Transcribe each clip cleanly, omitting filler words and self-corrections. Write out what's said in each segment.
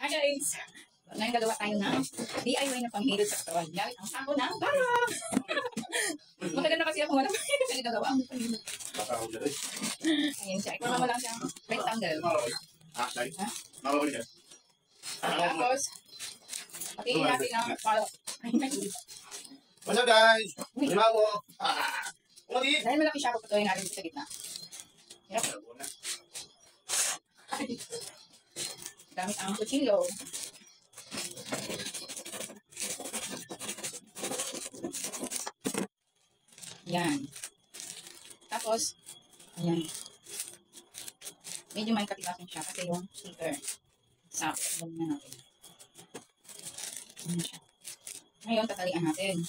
Hi guys! Ngayon gagawa tayo ng DIY na panghilod sa katawan. Gamit ang sako ng bara! Matagal na kasi ako wala pa gagawa ang panghilod. Ayan siya. Ikaw naman lang siyang rectangle. Ha? Tapos, patiin natin ang palo. What's up guys? Lima mo. Dahil malaki siya, pupatuloy natin sa gitna. Hirap. Gamit ang kutsilyo. Yan. Tapos, ayan. Medyo may katigasan siya kasi yung sticker. Sakto. Gawin na natin. Ayan siya. Ngayon, tatalian natin.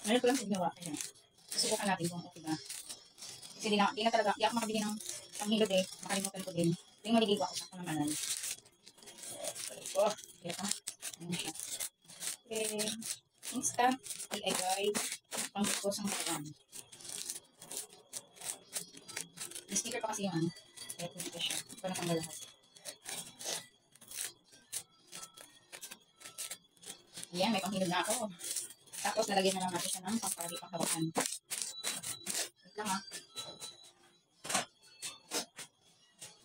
Ngayon ko lang ginawa. Kaya, susubukan natin kung okay ba. Kasi di na talaga, di ako makabili ng panghilod eh. Makalimutan ko din. Yung maliligo ako sa pangalan. Oh, kaya ka. Ayan siya. Okay. Instant DIY pangkukos ang katawan. May sticker pa kasi yung ano. Kaya po dito siya. Ito na tanggal lahat. Ayan, may panghilod na ako. Tapos nalagyan na lang natin siya ng panghawakan. Wait lang ha.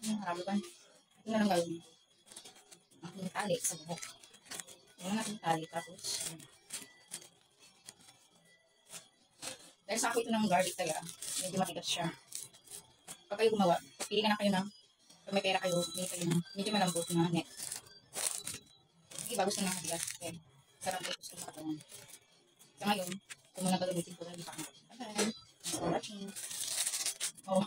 Ayan, marami ba? Ito na lang gawin. Ang tali sa buhok. Ayan natin tali. Tapos, dahil sa ako ito ng garlic talaga, medyo matigas siya. Pag kayo gumawa, pili ka na kayo ng, pag may pera kayo, may kayo ng medyo malambot na net. Sige, bago sa mga matigas. Okay. Sarap ito sa mga katawan. So ngayon, kung muna gagamitin ko, hindi pa ako. Bye-bye. Thanks for watching. Oh.